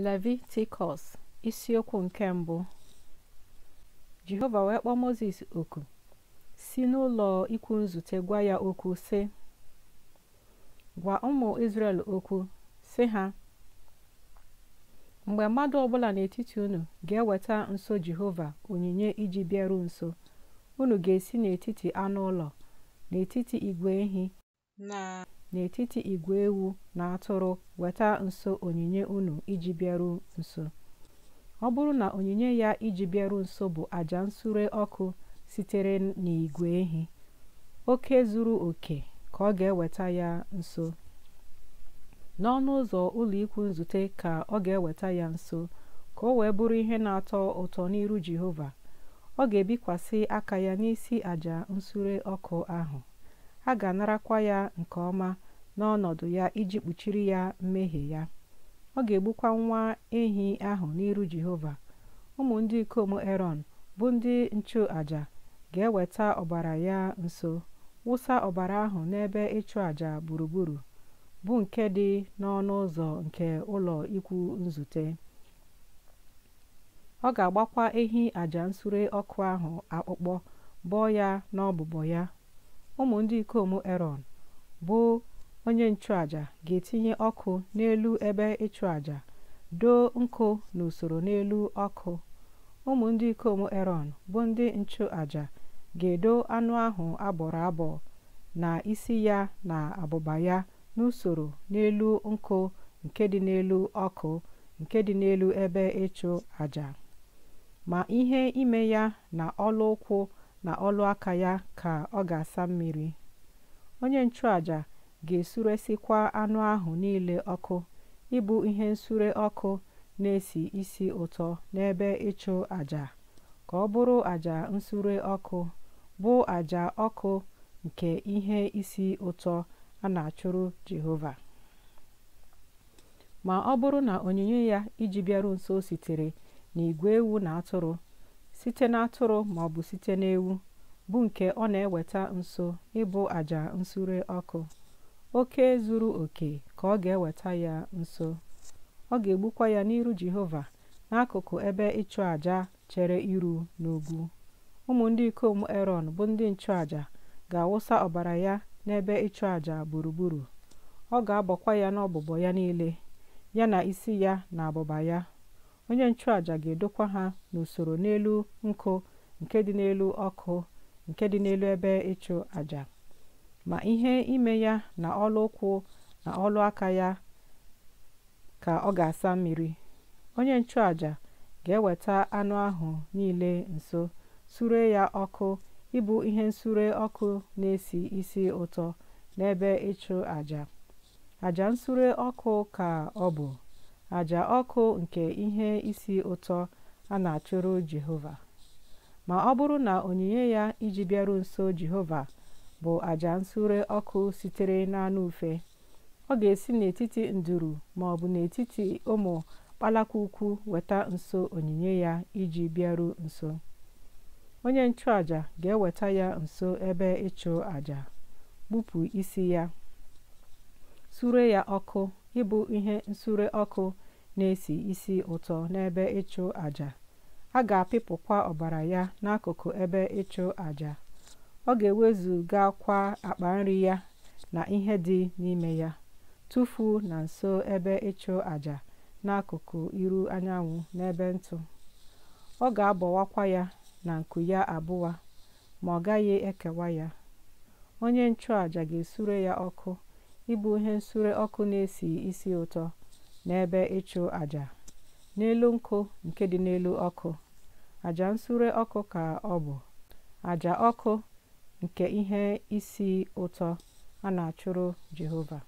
Levitikos isiokwu nke mbụ. Jehova wee kpọọ Mozis oku si n'ụlọ ikwu nzute gwa ya okwu sị, gwa ụmụ Izrel okwu sị ha, mgbe mmadụ ọbụla n'etiti unu ga-eweta nso Jehova onyinye iji bịaru nso, unu ga-esi n'etiti anụ ụlọ, n'etiti igwe ehi na n'etiti igwe ewu na atụrụ weta nso onyinye unu iji bịaru nso. Ọ bụrụ na onyinye ya iji bịaru nso bụ àjà nsure ọkụ sitere n'igwe ehi, oke zuru oke ka ọ ga-eweta ya nso. N'ọnụ ụzọ ụlọ ikwu nzute ka ọ ga-eweta ya nso, ka o wee bụrụ ihe na-atọ ụtọ n'iru Jehova. Ọ ga-ebikwasị aka ya n'isi àjà nsure ọkụ ahụ. A ga-anarakwa ya nke ọma n'ọnọdụ ya iji kpuchiri ya mmehie ya. Ọ ga-egbukwa nwa ehi ahụ n'iru Jehova. Ụmụ ndị ikom Erọn bụ ndị nchụàjà ga-eweta ọbara ya nso, wụsa ọbara ahụ n'ebe ịchụ àjà gburugburu, bụ nke dị n'ọnụ ụzọ nke ụlọ ikwu nzute. Ọ ga-agbakwa ehi àjà nsure ọkụ ahụ akpụkpọ, bọọ ya n'ọbụbọ ya. Ụmụ ndị ikom Erọn bụ onye nchụàjà ga-etinye ọkụ n'elu ebe ịchụ àjà, doo nkụ n'usoro n'elu ọkụ. Ụmụ ndị ikom Erọn bụ ndị nchụàjà ga-edo anụ ahụ abọrọ abọ na isi ya na abụba ya n'usoro n'elu nkụ nke dị n'elu ọkụ nke dị n'elu ebe ịchụ àjà. Ma ihe ime ya na ọlụ ụkwụ na ọlụ aka ya ka ọ ga-asa mmiri. Onye nchụàjà ga-esuresikwa anụ ahụ niile ọkụ, ịbụ ihe nsure ọkụ na-esi isi ụtọ n'ebe ịchụ àjà, ka ọ bụrụ àjà nsure ọkụ, bụ àjà ọkụ nke ihe isi ụtọ a na-achụrụ Jehova. Ma ọ bụrụ na onyinye ya iji bịaru nso sitere n'igwe ewu na atụrụ, site n'atụrụ ma ọ bụ site n'ewu, bụ nke ọ na-eweta nso ịbụ àjà nsure ọkụ, oke zuru oke ka ọ ga-eweta ya nso. Ọ ga-egbukwa ya n'iru Jehova n'akụkụ ebe ịchụ àjà chere iru n'ugwu. Ụmụ ndị ikom Erọn bụ ndị nchụàjà ga-awụsa ọbara ya n'ebe ịchụ àjà gburugburu. Ọ ga-abọkwa ya n'ọbụbọ ya niile, ya na isi ya na abụba ya. Onye nchụàjà ga-edokwa ha n'usoro n'elu nkụ nke dị n'elu ọkụ nke dị n'elu ebe ịchụ àjà. Ma ihe ime ya na ọlụ ụkwụ na ọlụ aka ya ka ọ ga-asa mmiri. Onye nchụàjà ga-eweta anụ ahụ niile nso, sure ya ọkụ, ịbụ ihe nsure ọkụ na-esi isi ụtọ n'ebe ịchụ àjà. Àjà nsure ọkụ ka ọ bụ, àjà ọkụ nke ihe isi ụtọ a na-achụrụ Jehova. Ma ọ bụrụ na onyinye ya iji bịaru nso Jehova bụ àjà nsure ọkụ sitere n'anụ ufe, ọ ga-esi n'etiti nduru ma ọ bụ n'etiti ụmụ kpalakwukwu weta nso onyinye ya iji bịaru nso. Onye nchụàjà ga-eweta ya nso ebe ịchụ àjà, gbupụ isi ya, sure ya ọkụ, ịbụ ihe nsure ọkụ na-esi isi ụtọ n'ebe ịchụ àjà. A ga-apịpụkwa ọbara ya n'akụkụ ebe ịchụ àjà. Ọ ga-ewezugakwa akpa nri ya na ihe dị n'ime ya, tufu na nso ebe ịchụ àjà n'akụkụ iru anyanwụ n'ebe ntụ. Ọ ga-abọwakwa ya na nku ya abụọ, ma ọ gaghị ekewa ya. Onye nchụàjà ga-esure ya ọkụ, ịbụ ihe nsure ọkụ na-esi isi ụtọ n'ebe ịchụ àjà, n'elu nkụ nke dị n'elu ọkụ. Àjà nsure ọkụ ka ọ bụ, àjà ọkụ nke ihe isi ụtọ a na-achụrụ Jehova.